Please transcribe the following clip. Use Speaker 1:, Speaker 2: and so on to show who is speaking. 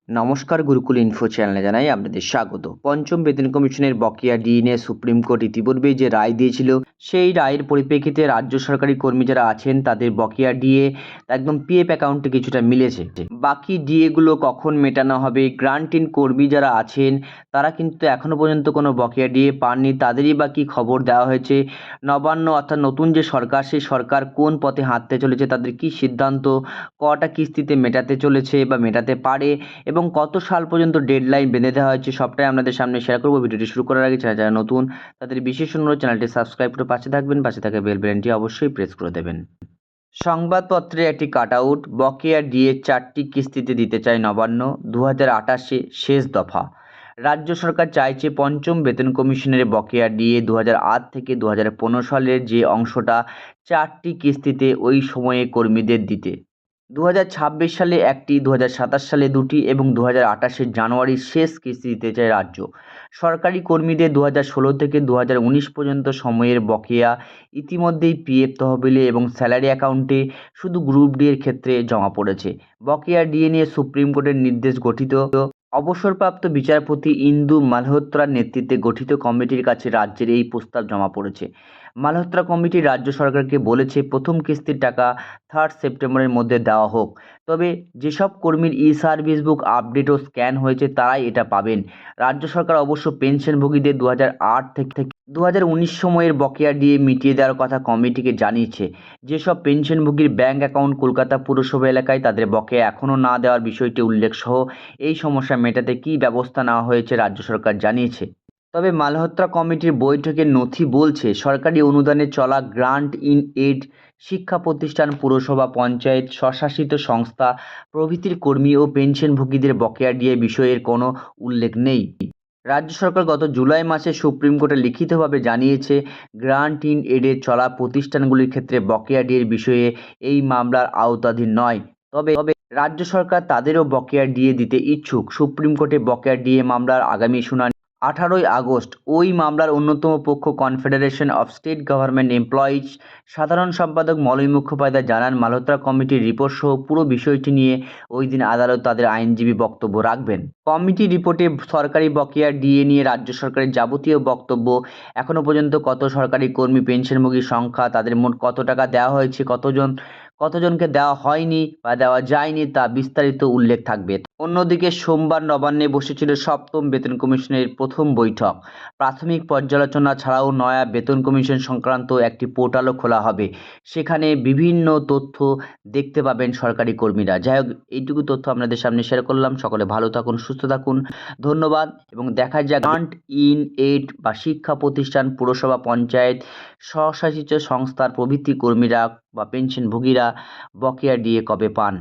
Speaker 1: নমস্কার, গুরুকুল ইনফো চ্যানেলে জানাই আপনাদের স্বাগত। পঞ্চম বেতন কমিশনের বকেয়া ডিএ নিয়ে সুপ্রিম কোর্ট ইতিপূর্বেই যে রায় দিয়েছিল, সেই রায়ের পরিপ্রেক্ষিতে রাজ্য সরকারি কর্মী যারা আছেন তাদের বকেয়া ডিএ একদম পিএফ অ্যাকাউন্টে কিছুটা মিলেছে। বাকি ডিএগুলো কখন মেটানো হবে, গ্রান্ট ইন কর্মী যারা আছেন তারা কিন্তু এখনো পর্যন্ত কোনো বকেয়া ডিএ পাননি, তাদেরই বা কী খবর দেওয়া হয়েছে। নবান্ন অর্থাৎ নতুন যে সরকার, সেই সরকার কোন পথে হাঁটতে চলেছে, তাদের কী সিদ্ধান্ত, কটা কিস্তিতে মেটাতে চলেছে বা মেটাতে পারে এবং কত সাল পর্যন্ত ডেডলাইন বেঁধে দেওয়া হয়েছে, সবটাই আপনাদের সামনে শেয়ার করবো। ভিডিওটি শুরু করার আগে যারা নতুন তাদের বিশেষ অনুরোধ, চ্যানেলটি সাবস্ক্রাইব করে পাশে থাকবেন, পাশে থাকা বেল বাটনটি অবশ্যই প্রেস করে দেবেন। সংবাদপত্রে একটি কাটআউট, বকেয়া ডিএ 4টি কিস্তিতে দিতে চায় নবান্ন, 2028 শেষ দফা। রাজ্য সরকার চাইছে পঞ্চম বেতন কমিশনের বকেয়া ডিএ 2008 থেকে 2015 সালের যে অংশটা 4টি কিস্তিতে ওই সময়ে কর্মীদের দিতে। 2026 সালে একটি, 2027 সালে দুটি এবং 2028 জানুয়ারির শেষ কিস্তি দিতে চায় রাজ্য। সরকারি কর্মীদের 2016 থেকে 2019 পর্যন্ত সময়ের বকেয়া ইতিমধ্যেই পিএফ তহবিলে এবং স্যালারি অ্যাকাউন্টে শুধু গ্রুপ ডি এর ক্ষেত্রে জমা পড়েছে। বকেয়া ডিএ নিয়ে সুপ্রিম কোর্টের নির্দেশ গঠিত অবসরপ্রাপ্ত বিচারপতি ইন্দু মালহোত্রার নেতৃত্বে গঠিত কমিটির কাছে রাজ্যের এই প্রস্তাব জমা পড়েছে। মালহোত্রা কমিটি রাজ্য সরকারকে বলেছে প্রথম কিস্তির টাকা 3 সেপ্টেম্বরের মধ্যে দেওয়া হোক। তবে যেসব কর্মীর ই সার্ভিস বুক আপডেট ও স্ক্যান হয়েছে তারাই এটা পাবেন। রাজ্য সরকার অবশ্য পেনশনভোগীদের 2008 থেকে 2019 সময়ের বকেয়া ডিএ মিটিয়ে দেওয়ার কথা কমিটিকে জানিয়েছে। যেসব পেনশনভোগীর ব্যাংক অ্যাকাউন্ট কলকাতা পুরসভা এলাকায়, তাদের বকেয়া এখনও না দেওয়ার বিষয়টি উল্লেখ সহ এই সমস্যা মেটাতে কী ব্যবস্থা নেওয়া হয়েছে রাজ্য সরকার জানিয়েছে। তবে মালহোত্রা কমিটির বৈঠকের নথি বলছে, সরকারি অনুদানে চলা গ্রান্ট ইন এড শিক্ষা প্রতিষ্ঠান, পুরসভা, পঞ্চায়েত, স্বশাসিত সংস্থা প্রভৃতির কর্মী ও পেনশনভোগীদের বকেয়া ডিএ বিষয়ের কোনো উল্লেখ নেই। রাজ্য সরকার গত জুলাই মাসে সুপ্রিম কোর্টে লিখিতভাবে জানিয়েছে, গ্রান্ট ইন এডে চলা প্রতিষ্ঠানগুলির ক্ষেত্রে বকেয়া ডিএর বিষয়ে এই মামলার আওতাধীন নয়। তবে রাজ্য সরকার তাদেরও বকেয়া ডিএ দিতে ইচ্ছুক। সুপ্রিম কোর্টে বকেয়া ডিএ মামলার আগামী শুনানি 18 আগস্ট। ওই মামলার অন্যতম পক্ষ confederation of state government employees সাধারণ সম্পাদক মলয় মুখোপাধ্যায় জানান, মালহোত্রা কমিটির রিপোর্ট সহ পুরো বিষয়টি নিয়ে ওই দিন আদালত তাদের আইনজীবী বক্তব্য রাখবেন। কমিটি রিপোর্টে সরকারি বকেয়া ডিএ নিয়ে রাজ্য সরকারের যাবতীয় বক্তব্য, এখনও পর্যন্ত কত সরকারি কর্মী পেনশনভোগীর সংখ্যা, তাদের মোট কত টাকা দেওয়া হয়েছে, কতজনকে দেওয়া হয়নি বা দেওয়া যায়নি তা বিস্তারিত উল্লেখ থাকবে। অন্যদিকে সোমবার নবান্নে বসেছিল সপ্তম বেতন কমিশনের প্রথম বৈঠক। প্রাথমিক পর্যালোচনা ছাড়াও নয়া বেতন কমিশন সংক্রান্ত একটি পোর্টালও খোলা হবে। সেখানে বিভিন্ন তথ্য দেখতে পাবেন সরকারি কর্মীরা। যাই হোক, এইটুকু তথ্য আপনাদের সামনে শেয়ার করলাম। সকলে ভালো থাকুন, সুস্থ থাকুন, ধন্যবাদ। এবং দেখা যাক গ্রান্ট ইন এড বা শিক্ষা প্রতিষ্ঠান, পুরসভা, পঞ্চায়েত, স্বশাসিত সংস্থার প্রভৃতি কর্মীরা বা পেনশনভোগীরা বকেয়া ডিএ কবে পান।